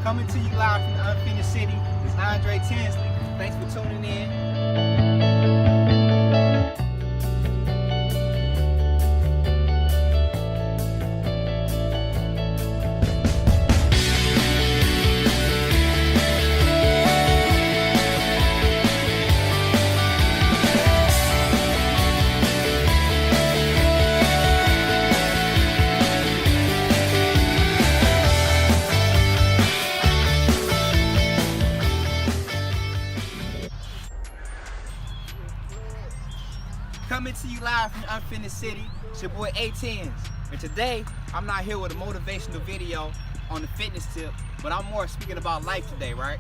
Coming to you live from the unfinished city is Andre Tinsley. Thanks for tuning in. Coming to you live from the unfinished city, it's your boy A.TINZ. And today, I'm not here with a motivational video on the fitness tip, but I'm more speaking about life today, right?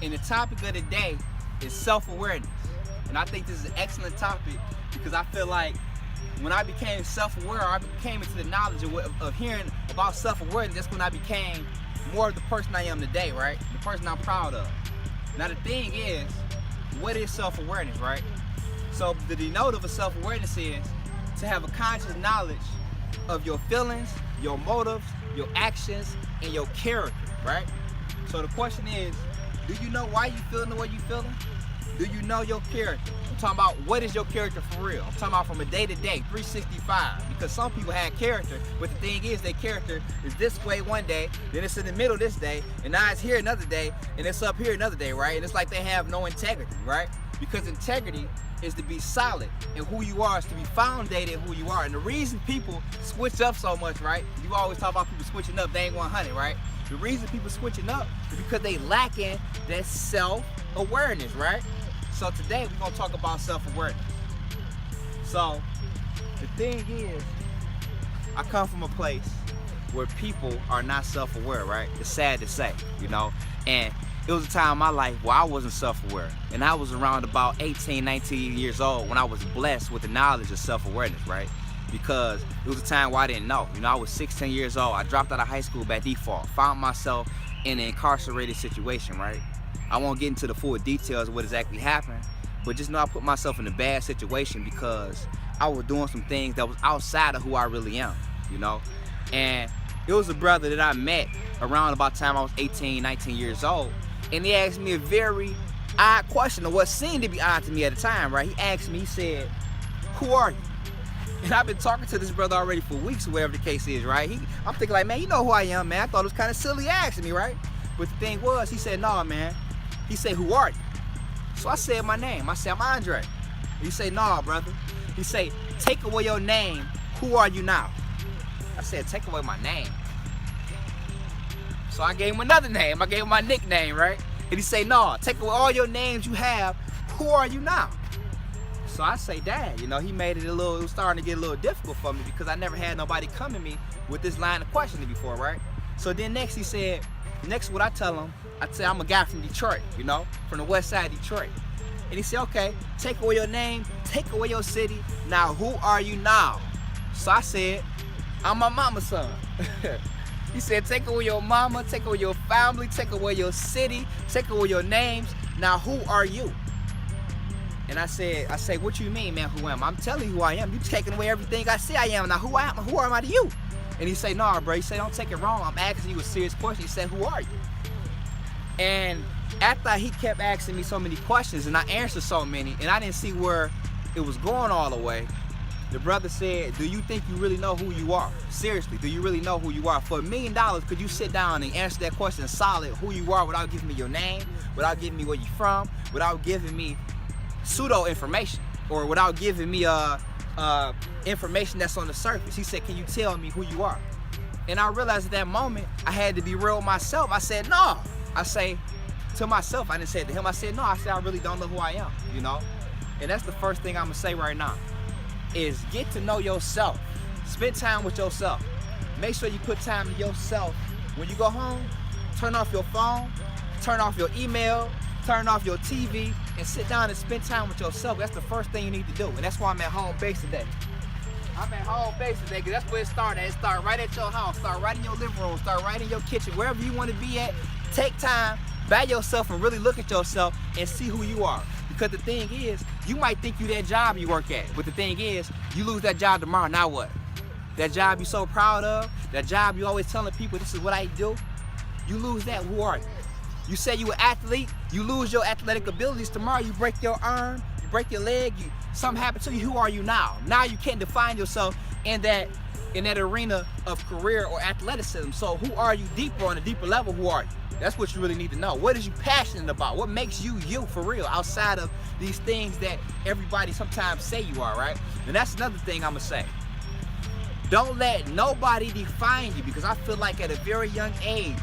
And the topic of the day is self-awareness. And I think this is an excellent topic because I feel like when I became self-aware, I came into the knowledge of hearing about self-awareness, that's when I became more of the person I am today, right? The person I'm proud of. Now the thing is, what is self-awareness, right? So the denote of self-awareness is to have a conscious knowledge of your feelings, your motives, your actions, and your character, right? So the question is, do you know why you feeling the way you feeling? Do you know your character? I'm talking about what is your character for real? I'm talking about from a day to day, 365. Because some people have character, but the thing is their character is this way one day, then it's in the middle this day, and now it's here another day, and it's up here another day, right? And it's like they have no integrity, right? Because integrity is to be solid, and who you are is to be founded in who you are. And the reason people switch up so much, right? You always talk about people switching up, they ain't 100, right? The reason people switching up is because they lacking that self-awareness, right? So today we're gonna talk about self-awareness. So the thing is, I come from a place where people are not self-aware, right? It's sad to say, you know, and it was a time in my life where I wasn't self-aware, and I was around about 18, 19 years old when I was blessed with the knowledge of self-awareness, right? Because it was a time where I didn't know. You know, I was 16 years old. I dropped out of high school by default, found myself in an incarcerated situation, right? I won't get into the full details of what exactly happened, but just know I put myself in a bad situation because I was doing some things that was outside of who I really am, you know? And it was a brother that I met around about the time I was 18, 19 years old. And he asked me a very odd question, or what seemed to be odd to me at the time, right? He asked me, he said, who are you? And I've been talking to this brother already for weeks, or whatever the case is, right? I'm thinking like, man, you know who I am, man. I thought it was kind of silly asking me, right? But the thing was, he said, no, man. He said, who are you? So I said my name. I said, I'm Andre. He said, no, brother. He said, take away your name. Who are you now? I said, take away my name. So I gave him another name. I gave him my nickname, right? And he said, no, take away all your names you have. Who are you now? So I say, Dad, you know, he made it it was starting to get a little difficult for me because I never had nobody come to me with this line of questioning before, right? So then next he said, next what I tell him, I say I'm a guy from Detroit, you know, from the west side of Detroit. And he said, okay, take away your name, take away your city. Now, who are you now? So I said, I'm my mama's son. He said, take away your mama, take away your family, take away your city, take away your names. Now, who are you? And I say, what you mean, man, who am I? I'm telling you who I am. You taking away everything I say I am. Now, who am I to you? And he say, no, bro. He said, don't take it wrong. I'm asking you a serious question. He said, who are you? And after he kept asking me so many questions and I answered so many and I didn't see where it was going all the way, the brother said, do you think you really know who you are? Seriously, do you really know who you are? For $1 million, could you sit down and answer that question solid, who you are, without giving me your name, without giving me where you're from, without giving me pseudo information, or without giving me information that's on the surface? He said, can you tell me who you are? And I realized at that moment, I had to be real with myself. I said, no. I say to myself, I didn't say it to him, I said, no, I said, I really don't know who I am, you know? And that's the first thing I'm gonna say right now, is get to know yourself. Spend time with yourself. Make sure you put time to yourself. When you go home, turn off your phone, turn off your email, turn off your TV, and sit down and spend time with yourself. That's the first thing you need to do. And that's why I'm at home base today. I'm at home base today because that's where it started. It started right at your house. Start right in your living room. Start right in your kitchen. Wherever you want to be at, take time by yourself and really look at yourself and see who you are. Because the thing is, you might think you that job you work at, but the thing is, you lose that job tomorrow, now what? That job you're so proud of, that job you always telling people this is what I do, You lose that, who are you? You say you an athlete, you lose your athletic abilities. Tomorrow you break your arm, you break your leg, something happened to you. Who are you now? Now you can't define yourself in that arena of career or athleticism. So who are you deeper, on a deeper level? Who are you? That's what you really need to know. What is you passionate about? What makes you you for real, outside of these things that everybody sometimes say you are, right? And that's another thing I'm gonna say. Don't let nobody define you, because I feel like at a very young age,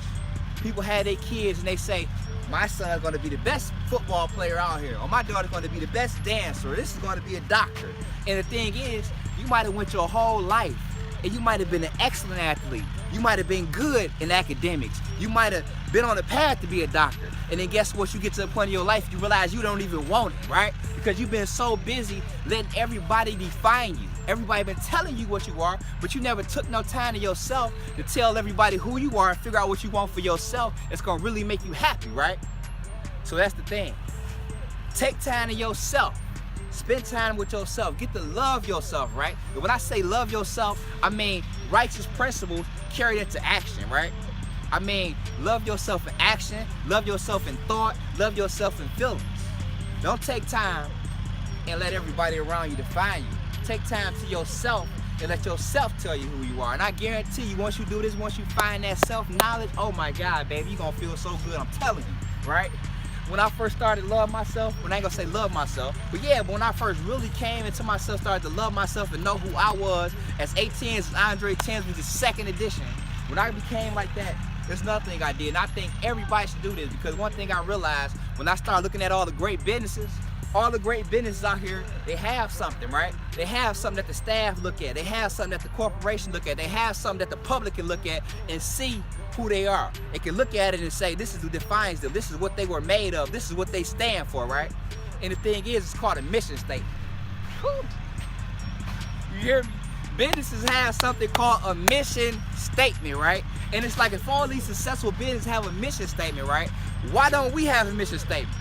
people have their kids and they say, my son's gonna be the best football player out here, or my daughter's gonna be the best dancer, or this is gonna be a doctor. And the thing is, you might have went your whole life and you might have been an excellent athlete. You might have been good in academics. You might have been on the path to be a doctor. And then guess what? You get to a point in your life, you realize you don't even want it, right? Because you've been so busy letting everybody define you. Everybody been telling you what you are, but you never took no time to yourself to tell everybody who you are and figure out what you want for yourself. It's gonna really make you happy, right? So that's the thing. Take time to yourself. Spend time with yourself. Get to love yourself, right? And when I say love yourself, I mean righteous principles carried into action, right? I mean, love yourself in action, love yourself in thought, love yourself in feelings. Don't take time and let everybody around you define you. Take time to yourself and let yourself tell you who you are. And I guarantee you, once you do this, once you find that self-knowledge, oh my God, baby, you're gonna feel so good, I'm telling you, right? When I first started to love myself, when I ain't gonna say love myself, but yeah, but when I first really came into myself, started to love myself and know who I was as A.TINZ, Andre Tinsley, the second edition, when I became like that, there's nothing I did. And I think everybody should do this, because one thing I realized when I started looking at all the great businesses out here, they have something, right? They have something that the staff look at. They have something that the corporation look at. They have something that the public can look at and see who they are. They can look at it and say, this is who defines them. This is what they were made of. This is what they stand for, right? And the thing is, it's called a mission statement. Whew. You hear me? Businesses have something called a mission statement, right? And it's like, if all these successful businesses have a mission statement, right? Why don't we have a mission statement?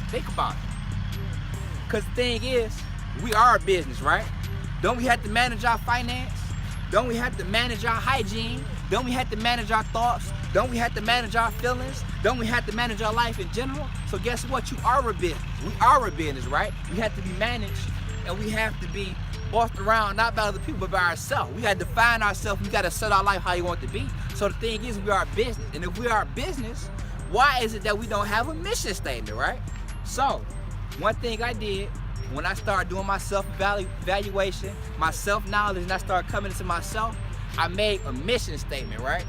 Think about it. Because the thing is, we are a business, right? Don't we have to manage our finance? Don't we have to manage our hygiene? Don't we have to manage our thoughts? Don't we have to manage our feelings? Don't we have to manage our life in general? So guess what? You are a business. We are a business, right? We have to be managed, and we have to be bossed around, not by other people, but by ourselves. We got to define ourselves. We got to set our life how you want it to be. So the thing is, we are a business. And if we are a business, why is it that we don't have a mission statement, right? So, one thing I did when I started doing my self-evaluation, my self-knowledge, and I started coming into myself, I made a mission statement, right?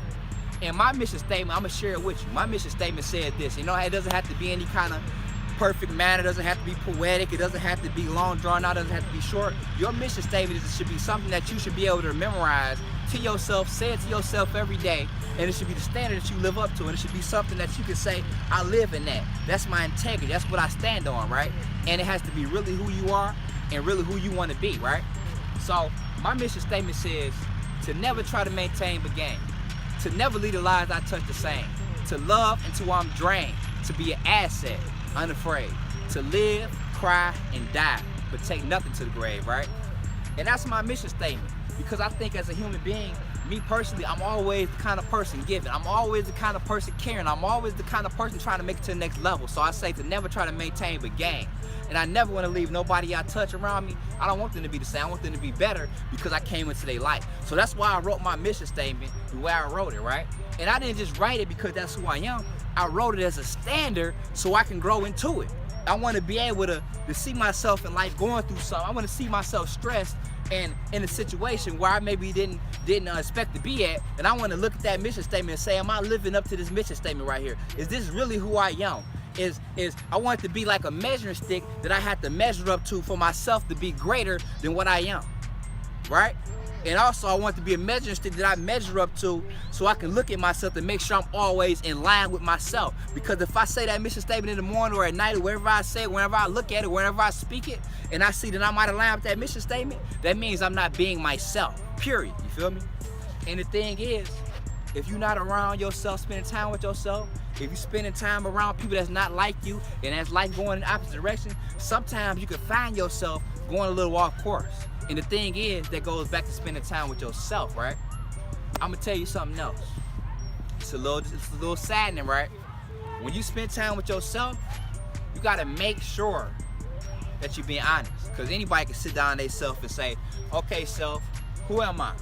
And my mission statement, I'm gonna share it with you. My mission statement said this. You know, it doesn't have to be any kind of perfect manner. It doesn't have to be poetic. It doesn't have to be long drawn out. It doesn't have to be short. Your mission statement should be something that you should be able to memorize to yourself, say it to yourself every day, and it should be the standard that you live up to, and it should be something that you can say, I live in that. That's my integrity. That's what I stand on, right? And it has to be really who you are and really who you want to be, right? So my mission statement says to never try to maintain but gain, to never lead the lives I touch the same, to love until I'm drained, to be an asset, unafraid, to live, cry, and die, but take nothing to the grave, right? And that's my mission statement, because I think as a human being, me personally, I'm always the kind of person giving. I'm always the kind of person caring. I'm always the kind of person trying to make it to the next level. So I say to never try to maintain but gain. And I never want to leave nobody I touch around me. I don't want them to be the same. I want them to be better, because I came into their life. So that's why I wrote my mission statement the way I wrote it, right? And I didn't just write it because that's who I am. I wrote it as a standard so I can grow into it. I want to be able to see myself in life going through something. I want to see myself stressed and in a situation where I maybe didn't expect to be at, and I want to look at that mission statement and say, am I living up to this mission statement right here? Is this really who I am? I want it to be like a measuring stick that I have to measure up to for myself to be greater than what I am, right? And also I want it to be a measuring stick that I measure up to so I can look at myself and make sure I'm always in line with myself. Because if I say that mission statement in the morning or at night or wherever I say it, whenever I look at it, whenever I speak it, and I see that I'm out of line with that mission statement, that means I'm not being myself, period, you feel me? And the thing is, if you're not around yourself, spending time with yourself, if you're spending time around people that's not like you and that's life going in the opposite direction, sometimes you can find yourself going a little off course. And the thing is, that goes back to spending time with yourself, right? I'm gonna tell you something else. it's a little saddening, right? When you spend time with yourself, you gotta make sure that you're being honest. Because anybody can sit down themselves and say, okay, self, who am I?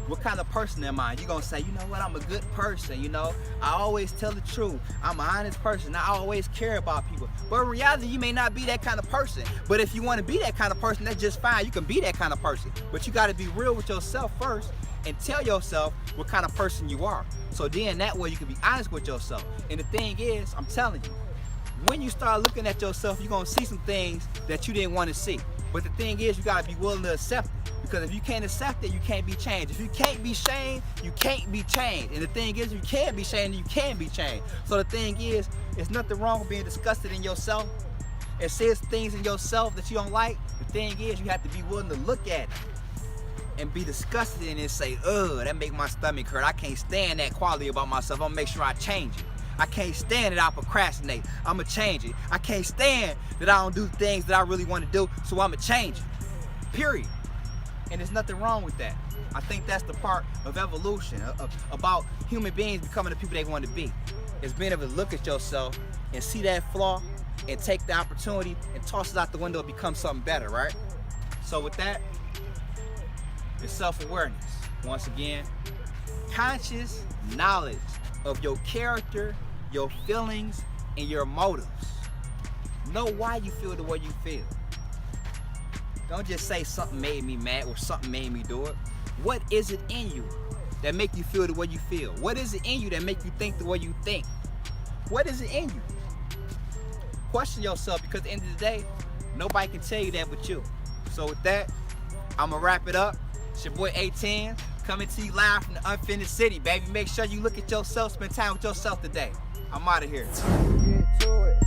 What kind of person am I? You're gonna say, you know what, I'm a good person, you know? I always tell the truth. I'm an honest person. I always care about people. But in reality, you may not be that kind of person. But if you wanna be that kind of person, that's just fine. You can be that kind of person. But you gotta be real with yourself first and tell yourself what kind of person you are. So then that way you can be honest with yourself. And the thing is, I'm telling you, when you start looking at yourself, you're gonna see some things that you didn't want to see. But the thing is, you gotta be willing to accept it. Because if you can't accept it, you can't be changed. If you can't be shamed, you can't be changed. And the thing is, if you can't be shamed, you can be changed. So the thing is, there's nothing wrong with being disgusted in yourself. It says things in yourself that you don't like. The thing is, you have to be willing to look at it and be disgusted in it and say, ugh, that make my stomach hurt. I can't stand that quality about myself. I'm gonna make sure I change it. I can't stand that I procrastinate. I'm gonna change it. I can't stand that I don't do things that I really want to do, so I'm gonna change it. Period. And there's nothing wrong with that. I think that's the part of evolution, about human beings becoming the people they want to be. It's being able to look at yourself and see that flaw and take the opportunity and toss it out the window and become something better, right? So with that, it's self-awareness. Once again, conscious knowledge of your character, your feelings, and your motives. Know why you feel the way you feel. Don't just say something made me mad or something made me do it. What is it in you that make you feel the way you feel? What is it in you that make you think the way you think? What is it in you? Question yourself, because at the end of the day, nobody can tell you that but you. So with that, I'm gonna wrap it up. It's your boy A.TINZ, coming to you live from the unfinished city, baby. Make sure you look at yourself, spend time with yourself today. I'm out of here. Get to it.